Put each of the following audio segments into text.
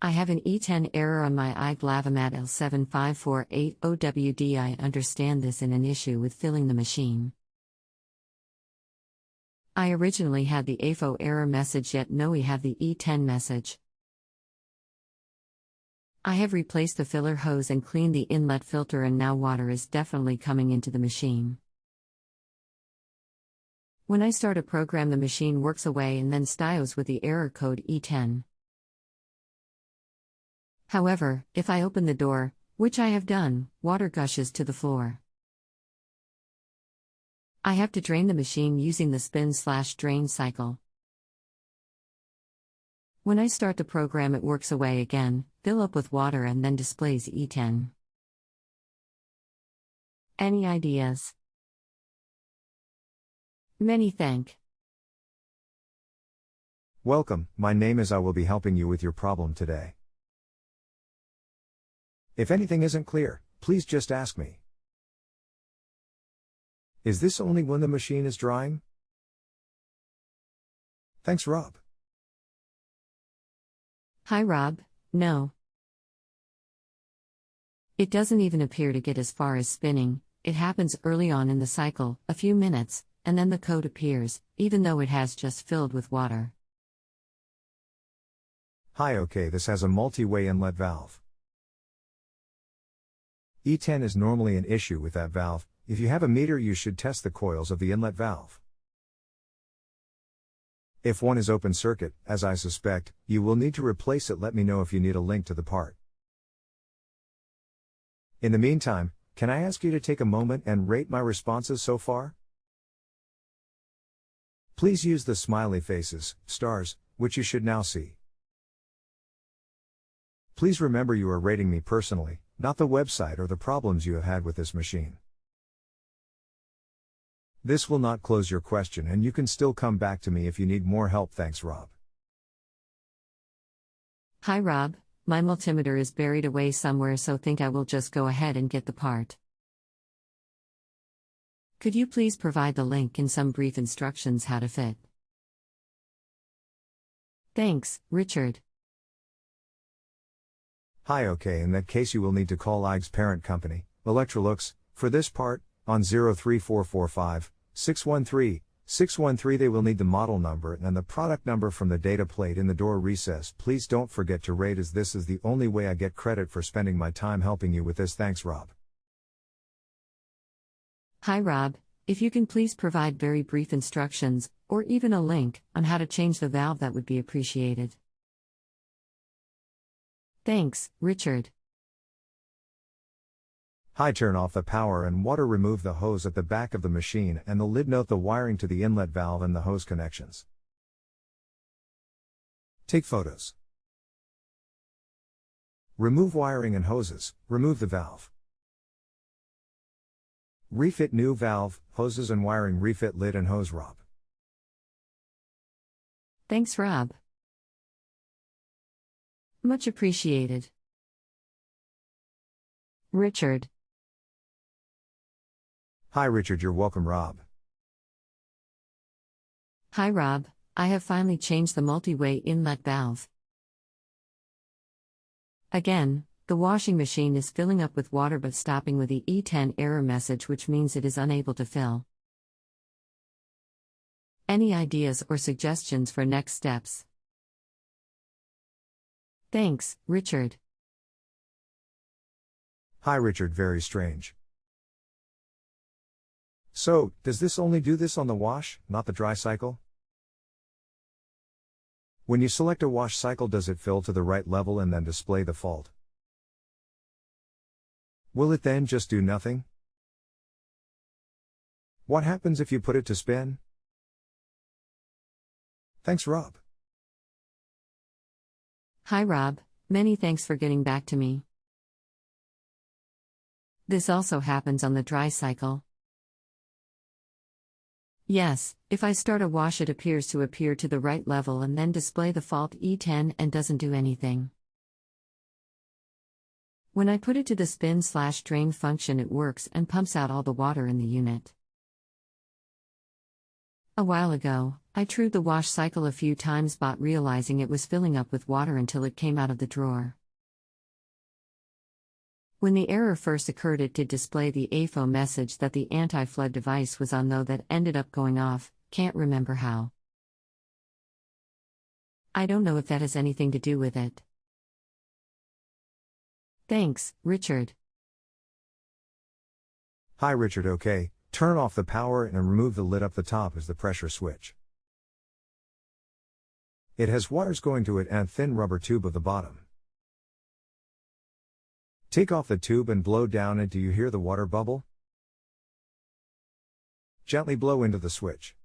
I have an E10 error on my AEG Lavamat L75480WD I understand this in an issue with filling the machine. I originally had the AFO error message, yet now we have the E10 message. I have replaced the filler hose and cleaned the inlet filter, and now water is definitely coming into the machine. When I start a program, the machine works away and then stios with the error code E10. However, if I open the door, which I have done, water gushes to the floor. I have to drain the machine using the spin/drain cycle. When I start the program, it works away again, fill up with water, and then displays E10. Any ideas? Many thanks. Welcome, my name is I will be helping you with your problem today. If anything isn't clear, please just ask me. Is this only when the machine is drying? Thanks, Rob. Hi, Rob. No. It doesn't even appear to get as far as spinning. It happens early on in the cycle, a few minutes, and then the code appears, even though it has just filled with water. Hi, okay, this has a multi-way inlet valve. E10 is normally an issue with that valve. If you have a meter, you should test the coils of the inlet valve. If one is open circuit, as I suspect, you will need to replace it. Let me know if you need a link to the part. In the meantime, can I ask you to take a moment and rate my responses so far? Please use the smiley faces, stars, which you should now see. Please remember you are rating me personally, not the website or the problems you have had with this machine. This will not close your question, and you can still come back to me if you need more help. Thanks, Rob. Hi, Rob. My multimeter is buried away somewhere, so think I will just go ahead and get the part. Could you please provide the link and some brief instructions how to fit? Thanks, Richard. Hi, okay, in that case you will need to call AEG's parent company, Electrolux, for this part, on 03445 613 613. They will need the model number and the product number from the data plate in the door recess. Please don't forget to rate, as this is the only way I get credit for spending my time helping you with this. Thanks, Rob. Hi, Rob. If you can please provide very brief instructions, or even a link, on how to change the valve, that would be appreciated. Thanks, Richard. Hi, turn off the power and water, remove the hose at the back of the machine and the lid, note the wiring to the inlet valve and the hose connections. Take photos. Remove wiring and hoses, remove the valve. Refit new valve, hoses and wiring, refit lid and hose. Rob. Thanks, Rob. Much appreciated. Richard. Hi, Richard. You're welcome, Rob. Hi, Rob. I have finally changed the multi-way inlet valve. Again, the washing machine is filling up with water but stopping with the E10 error message, which means it is unable to fill. Any ideas or suggestions for next steps? Thanks, Richard. Hi, Richard. Very strange. So, does this only do this on the wash, not the dry cycle? When you select a wash cycle, does it fill to the right level and then display the fault? Will it then just do nothing? What happens if you put it to spin? Thanks, Rob. Hi, Rob. Many thanks for getting back to me. This also happens on the dry cycle. Yes, if I start a wash, it appears to appear to the right level and then display the fault E10 and doesn't do anything. When I put it to the spin/drain function, it works and pumps out all the water in the unit. A while ago, I trued the wash cycle a few times but realizing it was filling up with water until it came out of the drawer. When the error first occurred, it did display the AFO message that the anti-flood device was on, though that ended up going off, can't remember how. I don't know if that has anything to do with it. Thanks, Richard. Hi Richard. Okay, turn off the power and remove the lid up the top as the pressure switch. It has wires going to it and a thin rubber tube at the bottom. Take off the tube and blow down it. Do you hear the water bubble? Gently blow into the switch.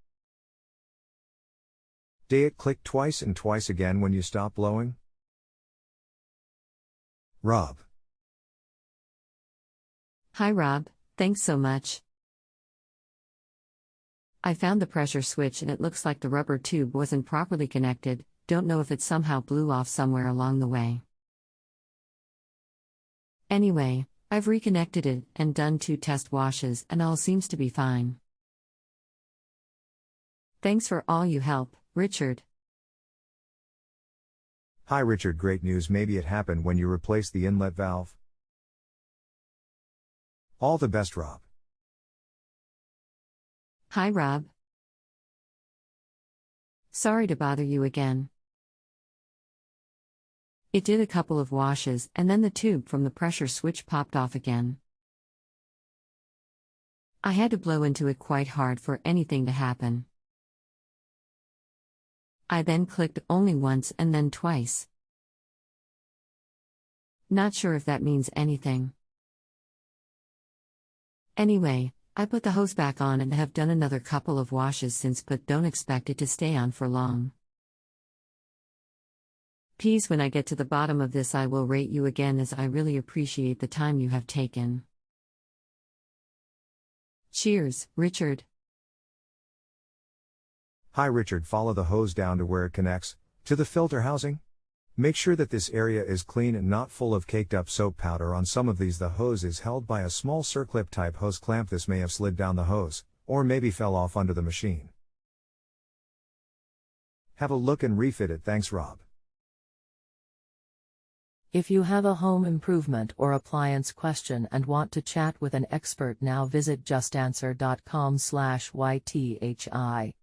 Click twice and twice again when you stop blowing. Rob. Hi Rob, thanks so much. I found the pressure switch and it looks like the rubber tube wasn't properly connected, don't know if it somehow blew off somewhere along the way. Anyway, I've reconnected it and done 2 test washes and all seems to be fine. Thanks for all you help, Richard. Hi Richard, great news. Maybe it happened when you replaced the inlet valve. All the best, Rob. Hi Rob. Sorry to bother you again. It did a couple of washes and then the tube from the pressure switch popped off again. I had to blow into it quite hard for anything to happen. I then clicked only once and then twice. Not sure if that means anything. Anyway, I put the hose back on and have done another couple of washes since, but don't expect it to stay on for long. Please, when I get to the bottom of this I will rate you again, as I really appreciate the time you have taken. Cheers, Richard. Hi Richard, follow the hose down to where it connects to the filter housing. Make sure that this area is clean and not full of caked up soap powder. On some of these the hose is held by a small circlip type hose clamp. This may have slid down the hose, or maybe fell off under the machine. Have a look and refit it. Thanks, Rob. If you have a home improvement or appliance question and want to chat with an expert now, visit justanswer.com/YTHI.